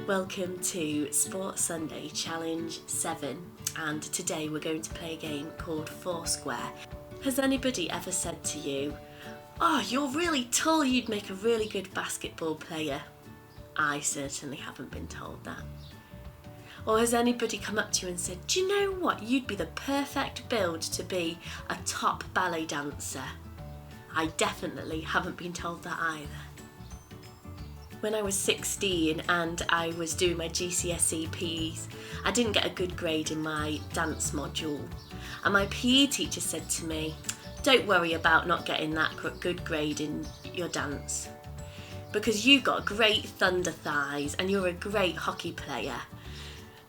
Welcome to Sports Sunday Challenge 7, and today we're going to play a game called Foursquare. Has anybody ever said to you, "Oh, you're really tall, you'd make a really good basketball player"? I certainly haven't been told that. Or has anybody come up to you and said, "Do you know what, you'd be the perfect build to be a top ballet dancer"? I definitely haven't been told that either. When I was 16 and I was doing my GCSE PEs, I didn't get a good grade in my dance module. And my PE teacher said to me, "Don't worry about not getting that good grade in your dance, because you've got great thunder thighs and you're a great hockey player."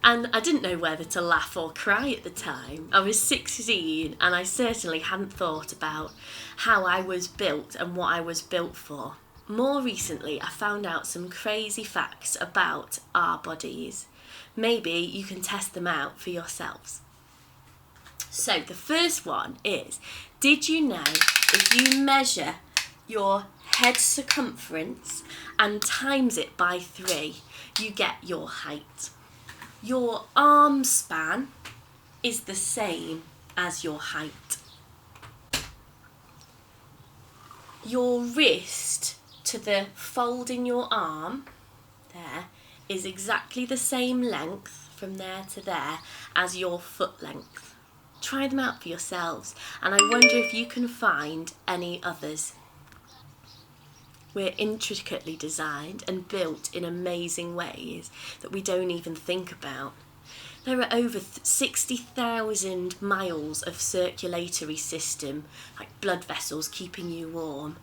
And I didn't know whether to laugh or cry at the time. I was 16 and I certainly hadn't thought about how I was built and what I was built for. More recently, I found out some crazy facts about our bodies. Maybe you can test them out for yourselves. So the first one is, did you know if you measure your head circumference and times it by 3, you get your height? Your arm span is the same as your height. Your wrist to the fold in your arm there is exactly the same length from there to there as your foot length. Try them out for yourselves, and I wonder if you can find any others. We're intricately designed and built in amazing ways that we don't even think about. There are over 60,000 miles of circulatory system, like blood vessels keeping you warm.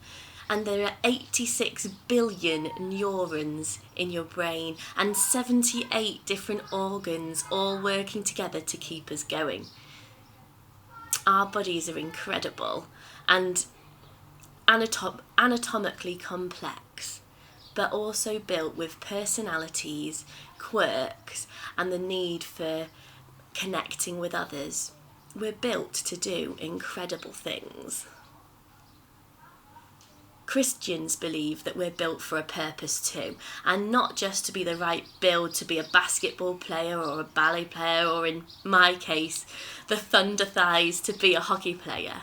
And there are 86 billion neurons in your brain and 78 different organs all working together to keep us going. Our bodies are incredible and anatomically complex, but also built with personalities, quirks, and the need for connecting with others. We're built to do incredible things. Christians believe that we're built for a purpose too, and not just to be the right build to be a basketball player or a ballet player, or in my case, the thunder thighs to be a hockey player.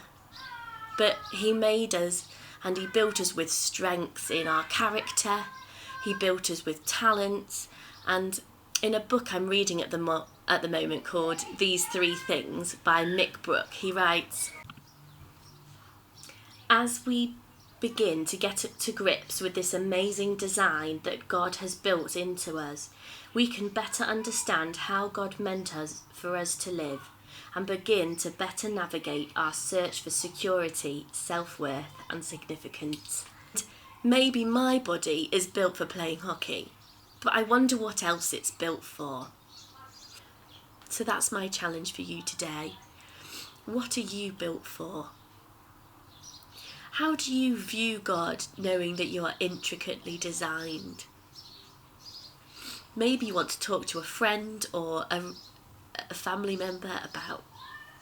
But he made us and he built us with strengths in our character, he built us with talents, and in a book I'm reading at the moment called These 3 Things by Mick Brook, he writes, "As we begin to get to grips with this amazing design that God has built into us, we can better understand how God meant for us to live and begin to better navigate our search for security, self-worth and significance. Maybe my body is built for playing hockey, but I wonder what else it's built for." So that's my challenge for you today. What are you built for? How do you view God, knowing that you are intricately designed? Maybe you want to talk to a friend or a family member about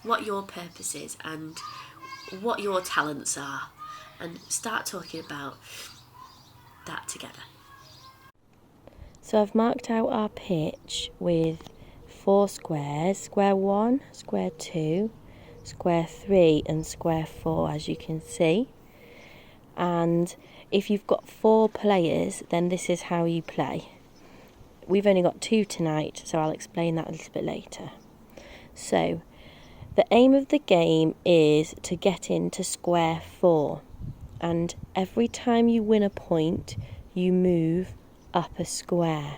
what your purpose is and what your talents are, and start talking about that together. So I've marked out our pitch with 4 squares: square 1, square 2, square 3 and square 4, as you can see. And if you've got 4 players, then this is how you play. We've only got 2 tonight, so I'll explain that a little bit later. So the aim of the game is to get into square 4, and every time you win a point, you move up a square.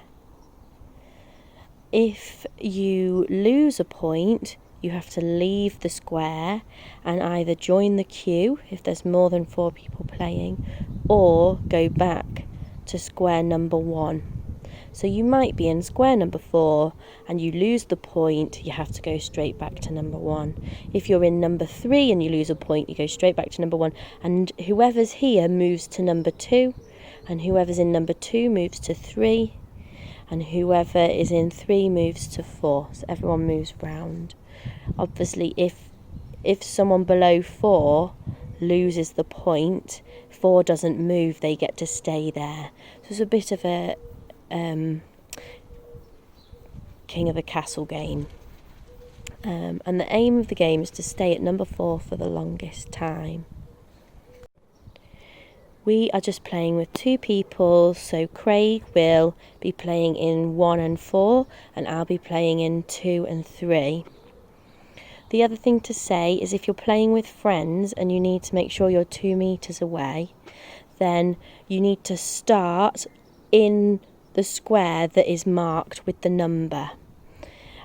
If you lose a point, you have to leave the square and either join the queue if there's more than 4 people playing, or go back to square number 1. So you might be in square number 4 and you lose the point, you have to go straight back to number 1. If you're in number 3 and you lose a point, you go straight back to number 1, and whoever's here moves to number 2, and whoever's in number 2 moves to 3, and whoever is in 3 moves to 4. So everyone moves round. Obviously, if someone below 4 loses the point, 4 doesn't move, they get to stay there. So it's a bit of a King of the Castle game. And the aim of the game is to stay at number 4 for the longest time. We are just playing with 2 people, so Craig will be playing in 1 and 4 and I'll be playing in 2 and 3. The other thing to say is if you're playing with friends and you need to make sure you're 2 metres away, then you need to start in the square that is marked with the number.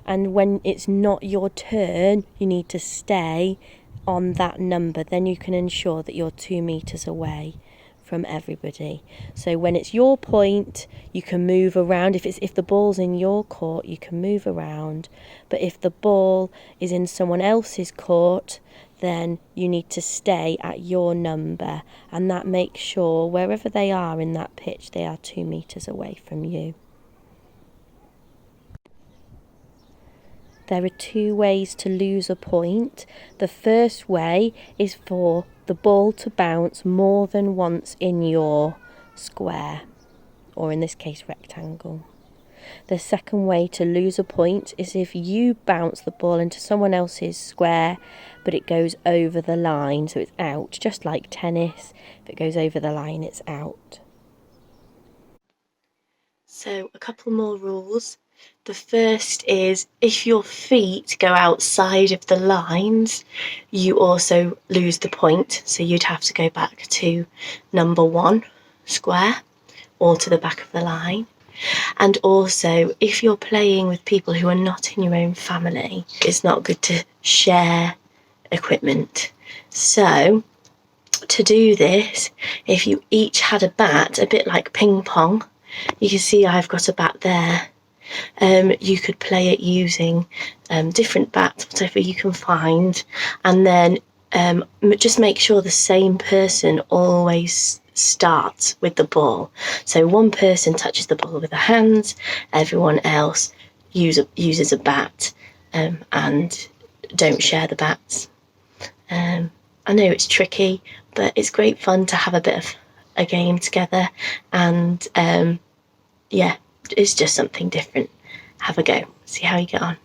And when it's not your turn, you need to stay on that number. Then you can ensure that you're 2 metres away from everybody. So when it's your point, you can move around. If the ball's in your court, you can move around. But if the ball is in someone else's court, then you need to stay at your number. And that makes sure wherever they are in that pitch, they are 2 metres away from you. There are 2 ways to lose a point. The first way is for the ball to bounce more than once in your square, or in this case rectangle. The second way to lose a point is if you bounce the ball into someone else's square but it goes over the line, so it's out, just like tennis. If it goes over the line, it's out. So a couple more rules. The first is if your feet go outside of the lines, you also lose the point. So you'd have to go back to number 1 square or to the back of the line. And also, if you're playing with people who are not in your own family, it's not good to share equipment. So to do this, if you each had a bat, a bit like ping pong, you can see I've got a bat there. You could play it using different bats, whatever you can find, and then just make sure the same person always starts with the ball. So one person touches the ball with their hands, everyone else uses a bat, and don't share the bats. I know it's tricky, but it's great fun to have a bit of a game together, and yeah, it's just something different. Have a go, see how you get on.